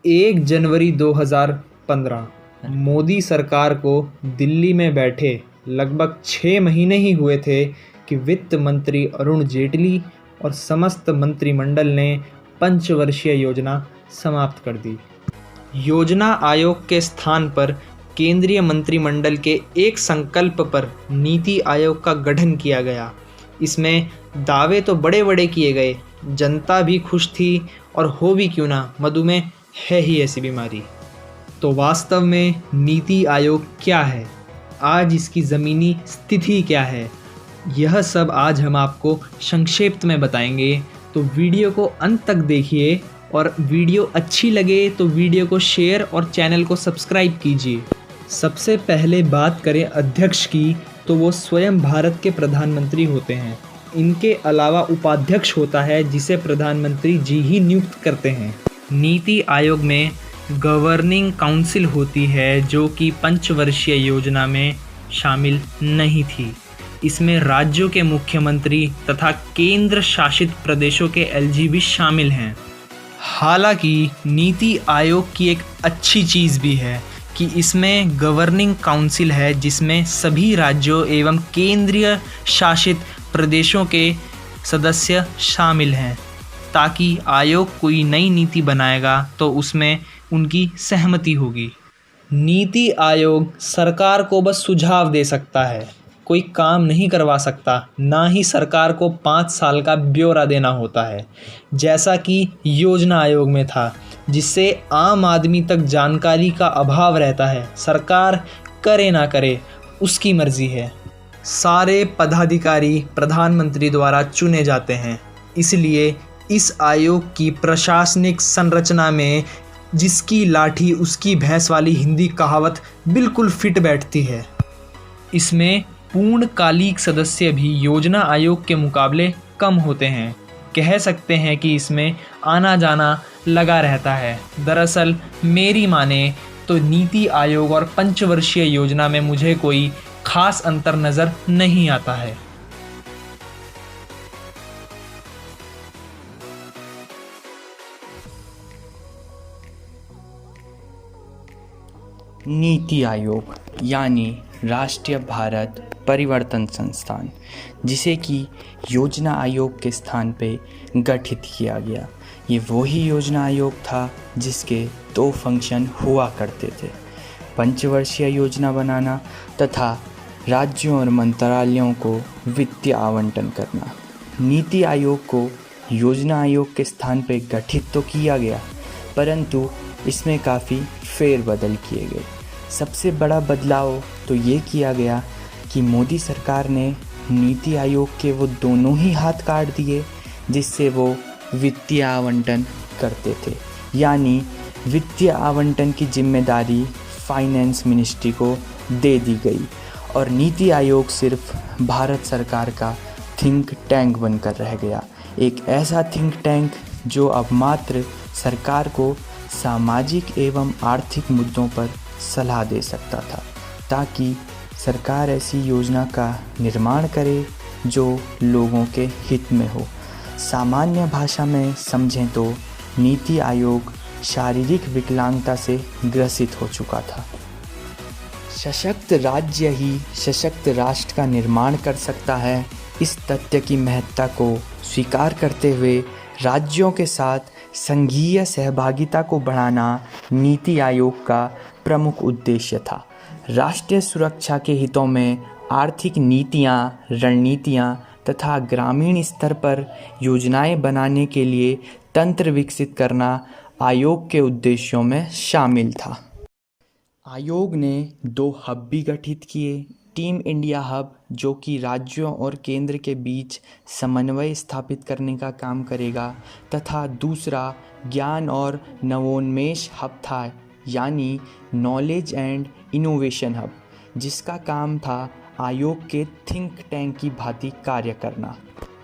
1 जनवरी 2015 मोदी सरकार को दिल्ली में बैठे लगभग 6 महीने ही हुए थे कि वित्त मंत्री अरुण जेटली और समस्त मंत्रिमंडल ने पंचवर्षीय योजना समाप्त कर दी। योजना आयोग के स्थान पर केंद्रीय मंत्रिमंडल के एक संकल्प पर नीति आयोग का गठन किया गया। इसमें दावे तो बड़े बड़े किए गए, जनता भी खुश थी और हो भी क्यों ना, मधुमेह है ही ऐसी बीमारी। तो वास्तव में नीति आयोग क्या है, आज इसकी ज़मीनी स्थिति क्या है, यह सब आज हम आपको संक्षेप में बताएंगे। तो वीडियो को अंत तक देखिए और वीडियो अच्छी लगे तो वीडियो को शेयर और चैनल को सब्सक्राइब कीजिए। सबसे पहले बात करें अध्यक्ष की, तो वो स्वयं भारत के प्रधानमंत्री होते हैं। इनके अलावा उपाध्यक्ष होता है जिसे प्रधानमंत्री जी ही नियुक्त करते हैं। नीति आयोग में गवर्निंग काउंसिल होती है जो कि पंचवर्षीय योजना में शामिल नहीं थी। इसमें राज्यों के मुख्यमंत्री तथा केंद्र शासित प्रदेशों के एलजी भी शामिल हैं। हालांकि नीति आयोग की एक अच्छी चीज़ भी है कि इसमें गवर्निंग काउंसिल है जिसमें सभी राज्यों एवं केंद्रीय शासित प्रदेशों के सदस्य शामिल हैं, ताकि आयोग कोई नई नीति बनाएगा तो उसमें उनकी सहमति होगी। नीति आयोग सरकार को बस सुझाव दे सकता है, कोई काम नहीं करवा सकता, ना ही सरकार को 5 साल का ब्यौरा देना होता है जैसा कि योजना आयोग में था, जिससे आम आदमी तक जानकारी का अभाव रहता है। सरकार करे ना करे उसकी मर्जी है। सारे पदाधिकारी प्रधानमंत्री द्वारा चुने जाते हैं, इसलिए इस आयोग की प्रशासनिक संरचना में जिसकी लाठी उसकी भैंस वाली हिंदी कहावत बिल्कुल फिट बैठती है। इसमें पूर्णकालिक सदस्य भी योजना आयोग के मुकाबले कम होते हैं। कह सकते हैं कि इसमें आना जाना लगा रहता है। दरअसल मेरी माने तो नीति आयोग और पंचवर्षीय योजना में मुझे कोई खास अंतर नज़र नहीं आता है। नीति आयोग यानी राष्ट्रीय भारत परिवर्तन संस्थान, जिसे कि योजना आयोग के स्थान पे गठित किया गया। ये वही योजना आयोग था जिसके 2 फंक्शन हुआ करते थे, पंचवर्षीय योजना बनाना तथा राज्यों और मंत्रालयों को वित्तीय आवंटन करना। नीति आयोग को योजना आयोग के स्थान पे गठित तो किया गया, परंतु इसमें काफ़ी फेरबदल किए गए। सबसे बड़ा बदलाव तो ये किया गया कि मोदी सरकार ने नीति आयोग के वो दोनों ही हाथ काट दिए जिससे वो वित्तीय आवंटन करते थे, यानी वित्तीय आवंटन की जिम्मेदारी फाइनेंस मिनिस्ट्री को दे दी गई और नीति आयोग सिर्फ भारत सरकार का थिंक टैंक बनकर रह गया। एक ऐसा थिंक टैंक जो अब मात्र सरकार को सामाजिक एवं आर्थिक मुद्दों पर सलाह दे सकता था, ताकि सरकार ऐसी योजना का निर्माण करे जो लोगों के हित में हो। सामान्य भाषा में समझें तो नीति आयोग शारीरिक विकलांगता से ग्रसित हो चुका था। सशक्त राज्य ही सशक्त राष्ट्र का निर्माण कर सकता है, इस तथ्य की महत्ता को स्वीकार करते हुए राज्यों के साथ संघीय सहभागिता को बढ़ाना नीति आयोग का प्रमुख उद्देश्य था। राष्ट्रीय सुरक्षा के हितों में आर्थिक नीतियाँ, रणनीतियाँ तथा ग्रामीण स्तर पर योजनाएं बनाने के लिए तंत्र विकसित करना आयोग के उद्देश्यों में शामिल था। आयोग ने 2 हब भी गठित किए। टीम इंडिया हब, जो कि राज्यों और केंद्र के बीच समन्वय स्थापित करने का काम करेगा, तथा दूसरा ज्ञान और नवोन्मेष हब था, यानी नॉलेज एंड इनोवेशन हब, जिसका काम था आयोग के थिंक टैंक की भांति कार्य करना।